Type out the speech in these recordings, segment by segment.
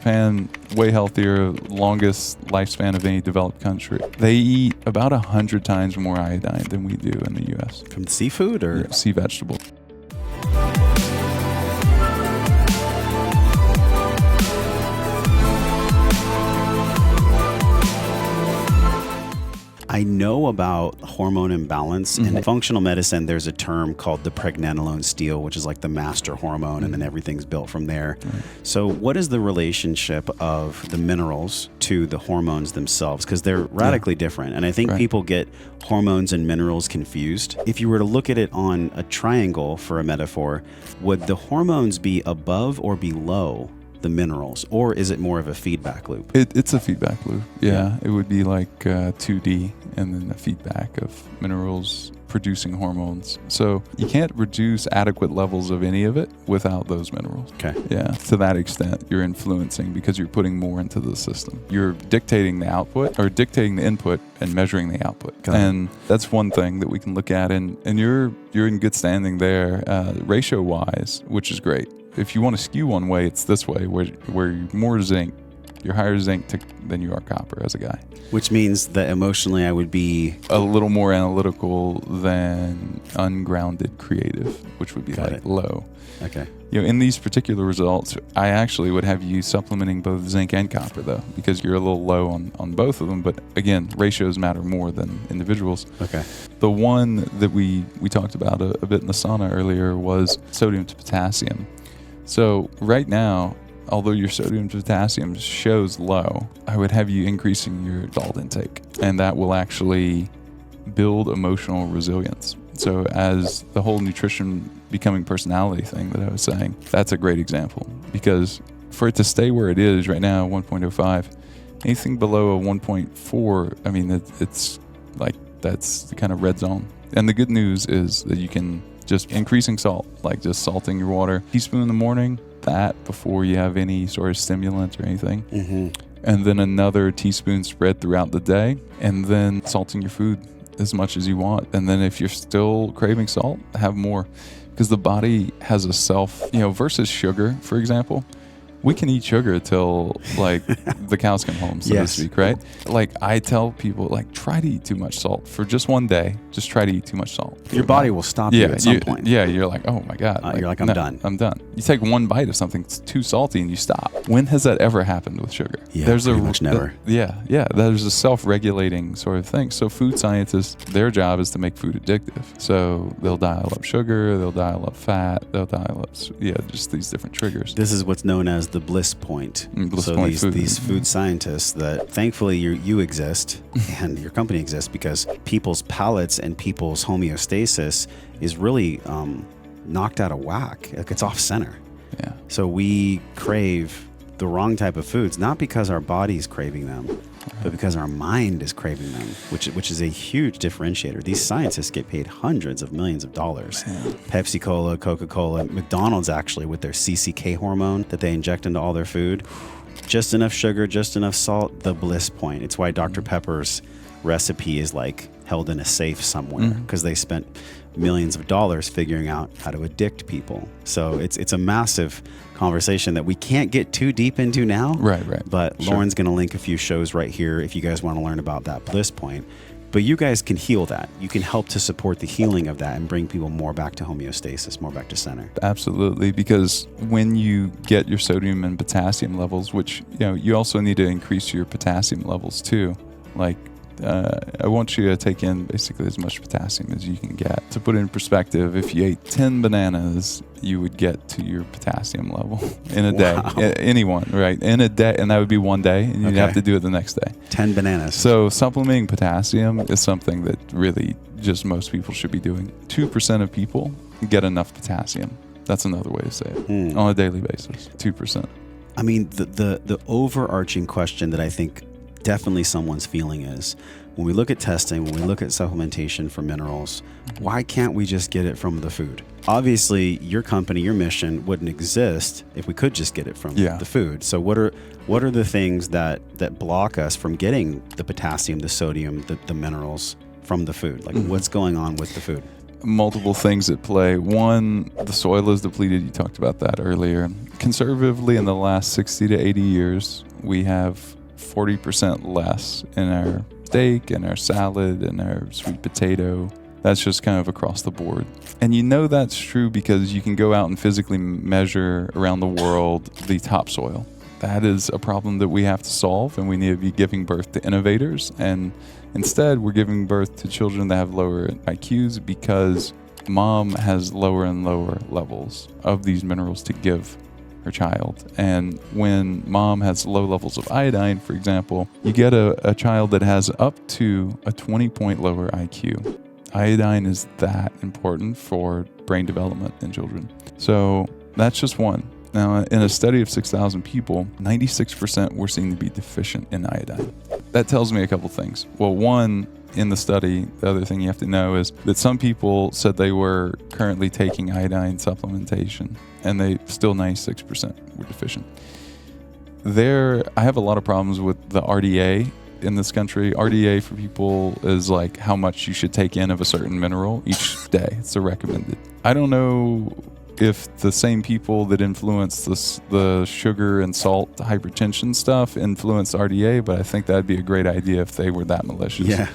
Japan, way healthier, longest lifespan of any developed country. They eat about 100 times more iodine than we do in the U.S. From seafood or? Yeah, sea vegetable. I know about hormone imbalance. In functional medicine, there's a term called the pregnenolone steal, which is like the master hormone, and then everything's built from there. Right. So what is the relationship of the minerals to the hormones themselves? Because they're radically different. And I think people get hormones and minerals confused. If you were to look at it on a triangle for a metaphor, would the hormones be above or below the minerals, or is it more of a feedback loop? It's a feedback loop. Yeah. It would be like 2D and then a feedback of minerals producing hormones. So you can't reduce adequate levels of any of it without those minerals. Okay. Yeah. To that extent, you're influencing because you're putting more into the system. You're dictating the output or dictating the input and measuring the output. Okay. And that's one thing that we can look at. And you're in good standing there, ratio wise, which is great. If you want to skew one way, it's this way, where you're more zinc, you're higher zinc than you are copper as a guy. Which means that emotionally I would be a little more analytical than ungrounded creative, which would be low. Okay. In these particular results, I actually would have you supplementing both zinc and copper, though, because you're a little low on both of them. But again, ratios matter more than individuals. Okay. The one that we talked about a bit in the sauna earlier was sodium to potassium. So right now, although your sodium to potassium shows low, I would have you increasing your salt intake, and that will actually build emotional resilience. So as the whole nutrition becoming personality thing that I was saying, that's a great example, because for it to stay where it is right now, 1.05, anything below a 1.4, I mean, it's like that's the kind of red zone. And the good news is that you can just increasing salt, like just salting your water, teaspoon in the morning, that before you have any sort of stimulant or anything. And then another teaspoon spread throughout the day, and then salting your food as much as you want. And then if you're still craving salt, have more, because the body has a self, versus sugar, for example. We can eat sugar till like the cows come home, so to speak, right? Like I tell people, like try to eat too much salt for just one day. Just try to eat too much salt. Your body will stop you at some point. Yeah, you're like, oh my God. You're like, I'm done. I'm done. You take one bite of something that's too salty and you stop. When has that ever happened with sugar? Yeah, pretty much never. There's a self-regulating sort of thing. So food scientists, their job is to make food addictive. So they'll dial up sugar, they'll dial up fat, they'll dial up, just these different triggers. This is what's known as the bliss point. These food scientists that thankfully you exist and your company exists, because people's palates and people's homeostasis is really knocked out of whack. Like it's off center. Yeah. So we crave the wrong type of foods, not because our body's craving them, but because our mind is craving them, which is a huge differentiator. These scientists get paid hundreds of millions of dollars. Man. Pepsi Cola, Coca-Cola, McDonald's actually, with their CCK hormone that they inject into all their food. Just enough sugar, just enough salt, the bliss point. It's why Dr. Pepper's recipe is like held in a safe somewhere, because they spent millions of dollars figuring out how to addict people. So it's a massive conversation that we can't get too deep into now. Right. But Lauren's going to link a few shows right here if you guys want to learn about that bliss point. But you guys can heal that. You can help to support the healing of that and bring people more back to homeostasis, more back to center. Absolutely, because when you get your sodium and potassium levels, which you also need to increase your potassium levels too. Like I want you to take in basically as much potassium as you can get. To put it in perspective, if you ate 10 bananas, you would get to your potassium level in a day. Anyone, right? In a day, and that would be one day, and you'd have to do it the next day. 10 bananas. So supplementing potassium is something that really just most people should be doing. 2% of people get enough potassium. That's another way to say it. On a daily basis, 2%. I mean, the overarching question that I think definitely someone's feeling is, when we look at testing, when we look at supplementation for minerals, why can't we just get it from the food? Obviously, your company, your mission wouldn't exist if we could just get it from the food. So what are the things that block us from getting the potassium, the sodium, the minerals from the food? Like what's going on with the food? multiple things at play. One, the soil is depleted. You talked about that earlier. Conservatively, in the last 60 to 80 years, we have 40% less in our steak, in our salad, in our sweet potato. That's just kind of across the board. And you know that's true because you can go out and physically measure around the world the topsoil. That is a problem that we have to solve, and we need to be giving birth to innovators. And instead, we're giving birth to children that have lower IQs because mom has lower and lower levels of these minerals to give her child. And when mom has low levels of iodine, for example, you get a child that has up to a 20-point lower IQ. Iodine is that important for brain development in children. So that's just one. Now, in a study of 6,000 people, 96% were seen to be deficient in iodine. That tells me a couple things. Well, one, in the study, the other thing you have to know is that some people said they were currently taking iodine supplementation, and they still 96% were deficient. I have a lot of problems with the RDA in this country. RDA for people is like how much you should take in of a certain mineral each day. It's a recommended. I don't know if the same people that influence the sugar and salt hypertension stuff influence RDA, but I think that'd be a great idea if they were that malicious. Yeah.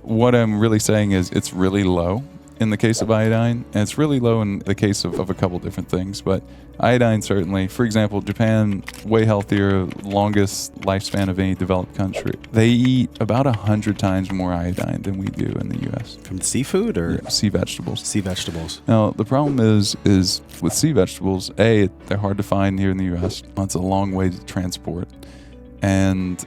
What I'm really saying is it's really low in the case of iodine, and it's really low in the case of a couple different things, but iodine certainly. For example, Japan, way healthier, longest lifespan of any developed country. They eat about 100 times more iodine than we do in the U.S. From seafood or? Yeah, sea vegetables. Sea vegetables. Now, the problem is with sea vegetables, they're hard to find here in the U.S. It's a long way to transport. And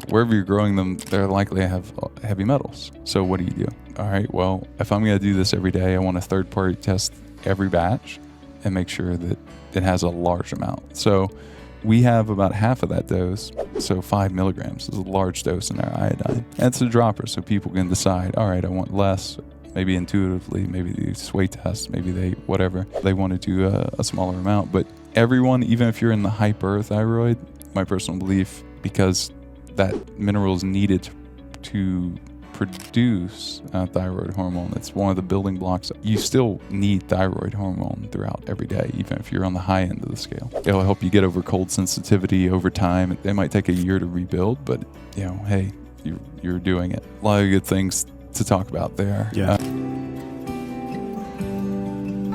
wherever you're growing them, they're likely to have heavy metals. So what do? All right, well, if I'm going to do this every day, I want a third-party test every batch and make sure that it has a large amount. So we have about half of that dose, so 5 milligrams is a large dose in our iodine. And it's a dropper, so people can decide, all right, I want less, maybe intuitively, maybe they do sway tests, maybe they want to do a smaller amount. But everyone, even if you're in the hyperthyroid, my personal belief, because that mineral is needed to produce thyroid hormone. It's one of the building blocks. You still need thyroid hormone throughout every day, even if you're on the high end of the scale. It'll help you get over cold sensitivity over time. It might take a year to rebuild, but hey, you're doing it. A lot of good things to talk about there. Yeah.